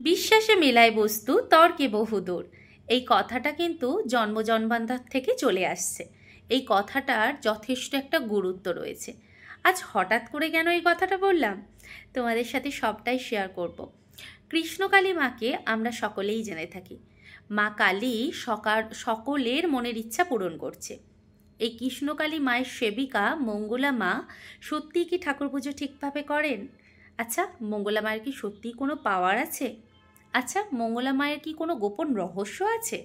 বিশ্বাসে মেলায় বস্তু তর্কে বহুদূর। এই কথাটা কিন্তু জন্মান্তর থেকে চলে আসছে। এই কথাটার যথেষ্ট একটা গুরুত্ব রয়েছে। আজ হঠাৎ করে কেন এই কথাটা বললাম, তোমাদের সাথে সবটাই শেয়ার করব। কৃষ্ণকালী মাকে আমরা সকলেই জেনে থাকি। মা কালী সকলের মনের ইচ্ছা পূরণ করছে। এই কৃষ্ণকালী মায়ের সেবিকা মঙ্গলা মা সত্যিই কি ঠাকুর পুজো ঠিকভাবে করেন? আচ্ছা, মঙ্গলা মায়ের কি সত্যিই কোনো পাওয়ার আছে? আচ্ছা, মঙ্গলা মায়ের কি কোনো গোপন রহস্য আছে?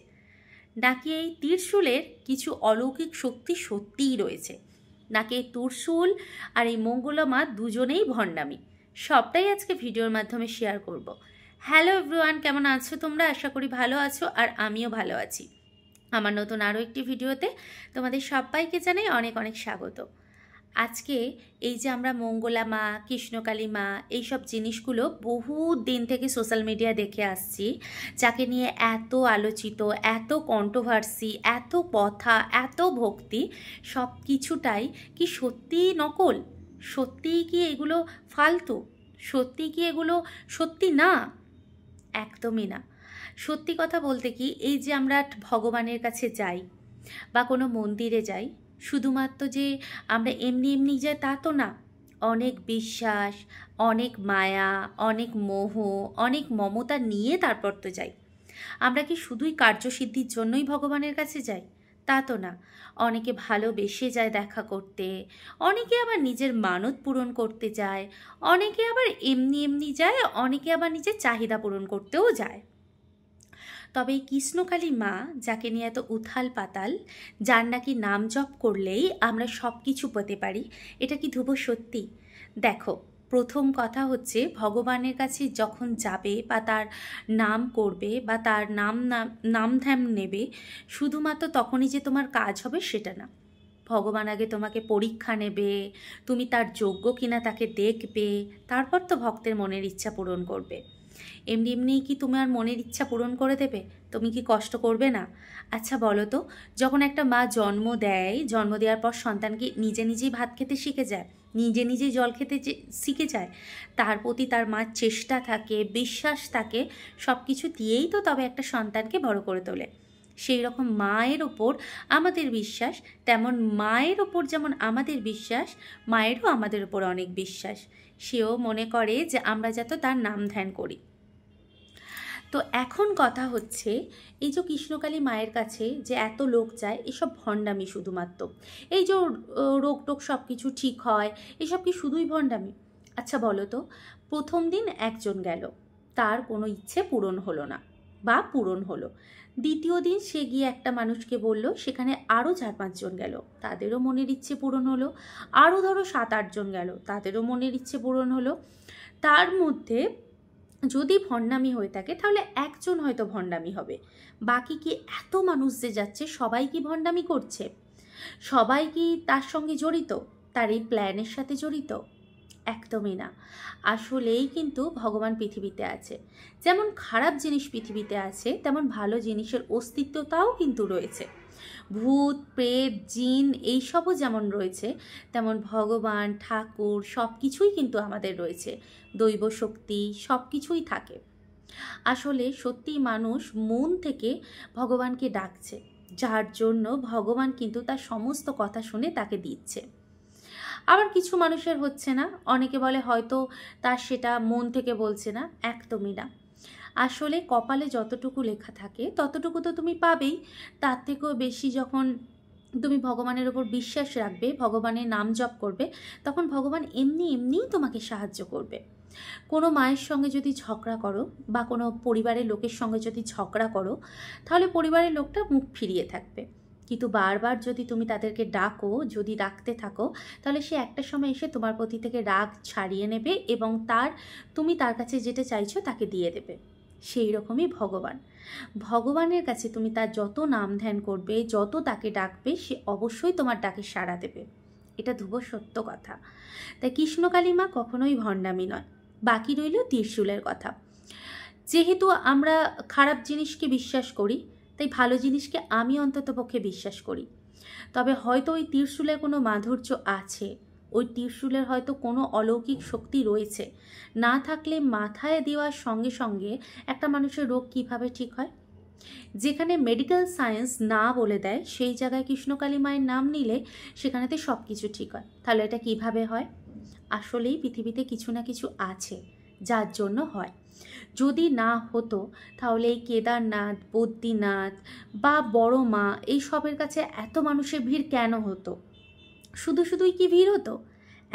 নাকি এই ত্রিশূলের কিছু অলৌকিক শক্তি সত্যিই রয়েছে? নাকি এই ত্রিশূল আর এই মঙ্গলা মা দুজনেই ভণ্ডামি? সবটাই আজকে ভিডিওর মাধ্যমে শেয়ার করব। হ্যালো এভরিওয়ান, কেমন আছো তোমরা? আশা করি ভালো আছো, আর আমিও ভালো আছি। আমার নতুন আরও একটি ভিডিওতে তোমাদের সবাইকে জানাই অনেক অনেক স্বাগত। আজকে এই যে আমরা মঙ্গলা মা, কৃষ্ণকালী মা, এইসব জিনিসগুলো বহু দিন থেকে সোশ্যাল মিডিয়া দেখে আসছি, যাকে নিয়ে এত আলোচিত, এত কন্ট্রোভার্সি, এত কথা, এত ভক্তি, সব কিছুটাই কি সত্যিই নকল? সত্যিই কি এগুলো ফালতু? সত্যিই কি এগুলো সত্যি না? একদমই না। সত্যি কথা বলতে কি, এই যে আমরা ভগবানের কাছে যাই বা কোনো মন্দিরে যাই, শুধুমাত্র যে আমরা এমনি এমনি যাই তা তো না। অনেক বিশ্বাস, অনেক মায়া, অনেক মোহ, অনেক মমতা নিয়ে তারপর তো যাই। আমরা কি শুধুই কার্যসিদ্ধির জন্যই ভগবানের কাছে যাই? তা তো না। অনেকে ভালোবেসে যায় দেখা করতে, অনেকে আবার নিজের মানত পূরণ করতে যায়, অনেকে আবার এমনি এমনি যায়, অনেকে আবার নিজের চাহিদা পূরণ করতেও যায়। তবে এই কৃষ্ণকালী মা, যাকে নিয়ে এত উথাল পাতাল, যার নাকি নাম জপ করলেই আমরা সব কিছু পেতে পারি, এটা কি ধ্রুব সত্যি? দেখো, প্রথম কথা হচ্ছে, ভগবানের কাছে যখন যাবে বা তার নাম করবে বা তার নাম ধ্যান নেবে, শুধুমাত্র তখনই যে তোমার কাজ হবে সেটা না। ভগবান আগে তোমাকে পরীক্ষা নেবে, তুমি তার যোগ্য কিনা তাকে দেখবে, তারপর তো ভক্তের মনের ইচ্ছা পূরণ করবে। এমনি এমনিই কি তোমার মনের ইচ্ছা পূরণ করে দেবে? তুমি কি কষ্ট করবে না? আচ্ছা বলো তো, যখন একটা মা জন্ম দেয়, জন্ম দেওয়ার পর সন্তান কি নিজে নিজেই ভাত খেতে শিখে যায়, নিজে নিজেই জল খেতে শিখে যায়? তার প্রতি তার মার চেষ্টা থাকে, বিশ্বাস থাকে, সব কিছু দিয়েই তো তবে একটা সন্তানকে বড় করে তোলে। সেই রকম মায়ের ওপর আমাদের বিশ্বাস, তেমন মায়ের ওপর যেমন আমাদের বিশ্বাস, মায়েরও আমাদের ওপর অনেক বিশ্বাস। সেও মনে করে যে আমরা যাতে তার নাম ধ্যান করি। তো এখন কথা হচ্ছে, এই যে কৃষ্ণকালী মায়ের কাছে যে এত লোক যায়, এসব ভণ্ডামি শুধুমাত্র। এই যে রোগ টোগ সব কিছু ঠিক হয়, এসব কি শুধুই ভণ্ডামি? আচ্ছা বলো তো, প্রথম দিন একজন গেল, তার কোনো ইচ্ছে পূরণ হলো না বা পূরণ হলো। দ্বিতীয় দিন সে গিয়ে একটা মানুষকে বলল, সেখানে আরও 4-5 জন গেল, তাদেরও মনের ইচ্ছে পূরণ হলো। আরও ধরো 7-8 জন গেল, তাদেরও মনের ইচ্ছে পূরণ হলো। তার মধ্যে যদি ভণ্ডামি হয়ে থাকে, তাহলে একজন হয়তো ভণ্ডামি হবে। বাকি কি এত মানুষ যে যাচ্ছে, সবাই কি ভণ্ডামি করছে? সবাই কি তার সঙ্গে জড়িত, তার এই প্ল্যানের সাথে জড়িত? একদমই না। আসলেই কিন্তু ভগবান পৃথিবীতে আছে। যেমন খারাপ জিনিস পৃথিবীতে আছে, তেমন ভালো জিনিসের অস্তিত্বটাও কিন্তু রয়েছে। ভূত, প্রেত, জিন এইসবও যেমন রয়েছে, তেমন ভগবান, ঠাকুর সব কিছুই কিন্তু আমাদের রয়েছে। দৈব শক্তি সব কিছুই থাকে। আসলে সত্যিই মানুষ মন থেকে ভগবানকে ডাকছে, যার জন্য ভগবান কিন্তু তার সমস্ত কথা শুনে তাকে দিচ্ছে। আবার কিছু মানুষের হচ্ছে না, অনেকে বলে হয়তো তার সেটা মন থেকে বলছে না। একদমই না। আসলে কপালে যতটুকু লেখা থাকে ততটুকু তো তুমি পাবেই। তার থেকেও বেশি যখন তুমি ভগবানের ওপর বিশ্বাস রাখবে, ভগবানের নাম জপ করবে, তখন ভগবান এমনি এমনিই তোমাকে সাহায্য করবে। কোনো মায়ের সঙ্গে যদি ঝগড়া করো বা কোনো পরিবারের লোকের সঙ্গে যদি ঝগড়া করো, তাহলে পরিবারের লোকটা মুখ ফিরিয়ে থাকবে। কিন্তু বারবার যদি তুমি তাদেরকে ডাকো, যদি ডাকতে থাকো, তাহলে সে একটা সময় এসে তোমার প্রতি থেকে রাগ ছাড়িয়ে নেবে এবং তুমি তার কাছে যেটা চাইছো তাকে দিয়ে দেবে। সেই রকমই ভগবান। ভগবানের কাছে তুমি তার যত নাম ধ্যান করবে, যত তাকে ডাকবে, সে অবশ্যই তোমার ডাকে সাড়া দেবে। এটা ধ্রুব সত্য কথা। তাই কৃষ্ণকালী মা কখনোই ভণ্ডামি নয়। বাকি রইল ত্রিশূলের কথা। যেহেতু আমরা খারাপ জিনিসকে বিশ্বাস করি, তাই ভালো জিনিসকে আমি অন্ততপক্ষে বিশ্বাস করি। তবে হয়তো ওই ত্রিশূলের কোনো মাধুর্য আছে, ওই ত্রিশূলের হয়তো কোনো অলৌকিক শক্তি রয়েছে। না থাকলে মাথায় দেওয়ার সঙ্গে সঙ্গে একটা মানুষের রোগ কিভাবে ঠিক হয়? যেখানে মেডিকেল সায়েন্স না বলে দেয় সেই জায়গায় কৃষ্ণকালী মায়ের নাম নিলে সেখানেতে সব কিছু ঠিক হয়। তাহলে এটা কিভাবে হয়? আসলেই পৃথিবীতে কিছু না কিছু আছে যার জন্য হয়। যদি না হতো তাহলে এই কেদারনাথ, বদ্রীনাথ বা বড় মা এই সবের কাছে এত মানুষের ভিড় কেন হতো? শুধুই কি ভিড় হতো?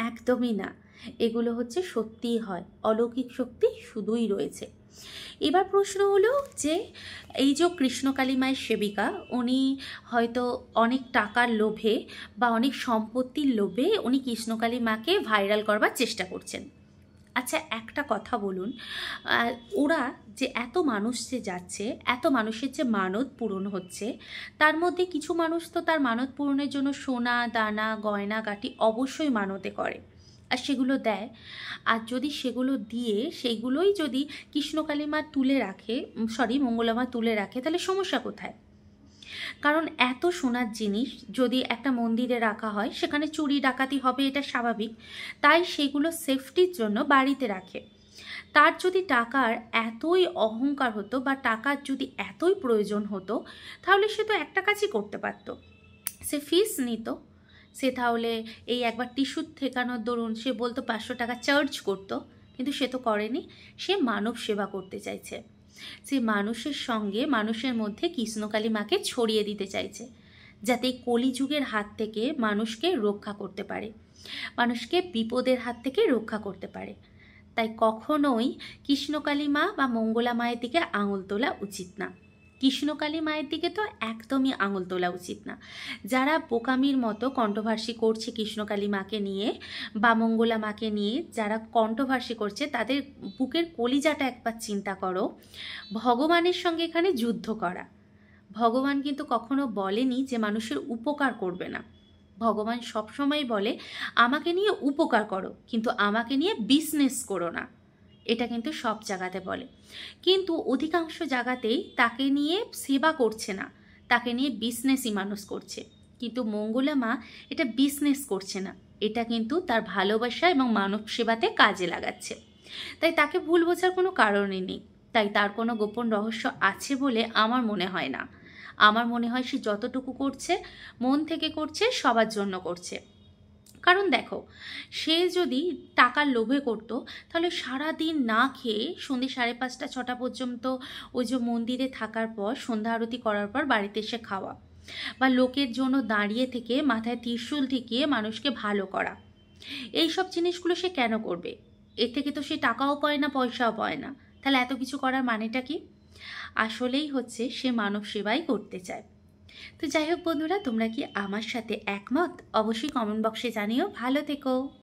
একদমই না। এগুলো হচ্ছে সত্যিই হয়, অলৌকিক শক্তি শুধুই রয়েছে। এবার প্রশ্ন হলো যে এই যে কৃষ্ণকালী মায়ের সেবিকা, উনি হয়তো অনেক টাকার লোভে বা অনেক সম্পত্তির লোভে উনি কৃষ্ণকালী মাকে ভাইরাল করবার চেষ্টা করছেন। আচ্ছা একটা কথা বলুন, ওরা যে এত মানুষ যে যাচ্ছে, এত মানুষের যে মানত পূরণ হচ্ছে, তার মধ্যে কিছু মানুষ তো তার মানত পূরণের জন্য সোনা দানা গয়না গাটি অবশ্যই মানতে করে আর সেগুলো দেয়। আর যদি সেগুলো দিয়ে সেইগুলোই যদি কৃষ্ণকালী মা তুলে রাখে, মঙ্গলা মা তুলে রাখে, তাহলে সমস্যা কোথায়? কারণ এত সোনার জিনিস যদি একটা মন্দিরে রাখা হয় সেখানে চুরি ডাকাতি হবে, এটা স্বাভাবিক। তাই সেগুলো সেফটির জন্য বাড়িতে রাখে। তার যদি টাকার এতই অহংকার হতো বা টাকার যদি এতই প্রয়োজন হতো, তাহলে সে তো একটা কাজই করতে পারত, সে ফিস নিত। সে তাহলে এই একবার টিস্যু ঠেকানোর দরুন সে বলতো 500 টাকা চার্জ করতো, কিন্তু সে তো করেনি। সে মানব সেবা করতে চাইছে, সে মানুষের সঙ্গে মানুষের মধ্যে কৃষ্ণকালী মাকে ছড়িয়ে দিতে চাইছে, যাতে কলিযুগের হাত থেকে মানুষকে রক্ষা করতে পারে, মানুষকে বিপদের হাত থেকে রক্ষা করতে পারে। তাই কখনোই কৃষ্ণকালী মা বা মঙ্গলা মায়ের দিকে আঙুল তোলা উচিত না। কৃষ্ণকালী মায়ের দিকে তো একদমই আঙুল তোলা উচিত না। যারা বোকামির মতো কণ্ঠভাষী করছে কৃষ্ণকালী মাকে নিয়ে বা মঙ্গলা মাকে নিয়ে, যারা কণ্ঠভাষী করছে তাদের বুকের কলিজাটা একবার চিন্তা করো। ভগবানের সঙ্গে এখানে যুদ্ধ করা। ভগবান কিন্তু কখনো বলেনি যে মানুষের উপকার করবে না। ভগবান সবসময় বলে আমাকে নিয়ে উপকার করো, কিন্তু আমাকে নিয়ে বিজনেস করো না। এটা কিন্তু সব জায়গাতে বলে, কিন্তু অধিকাংশ জায়গাতেই তাকে নিয়ে সেবা করছে না, তাকে নিয়ে বিজনেসই মানুষ করছে। কিন্তু মঙ্গলা মা এটা বিজনেস করছে না, এটা কিন্তু তার ভালোবাসা এবং মানব সেবাতে কাজে লাগাচ্ছে। তাই তাকে ভুল বোঝার কোনো কারণই নেই। তাই তার কোনো গোপন রহস্য আছে বলে আমার মনে হয় না। আমার মনে হয় সে যতটুকু করছে মন থেকে করছে, সবার জন্য করছে। কারণ দেখো, সে যদি টাকার লোভে করতো তাহলে সারা দিন না খেয়ে সন্ধ্যে 5:30 6টা পর্যন্ত ওই যে মন্দিরে থাকার পর সন্ধ্যা আরতি করার পর বাড়িতে এসে খাওয়া, বা লোকের জন্য দাঁড়িয়ে থেকে মাথায় ত্রিশূল ঠেকিয়ে মানুষকে ভালো করা, এই সব জিনিসগুলো সে কেন করবে? এর থেকে তো সে টাকাও পায় না, পয়সাও পায় না। তাহলে এত কিছু করার মানেটা কি? আসলেই হচ্ছে সে মানব সেবাই করতে চায়। তো যাই হোক বন্ধুরা, তোমরা কি আমার সাথে একমত? অবশ্যই কমেন্ট বক্সে জানিও। ভালো থেকো।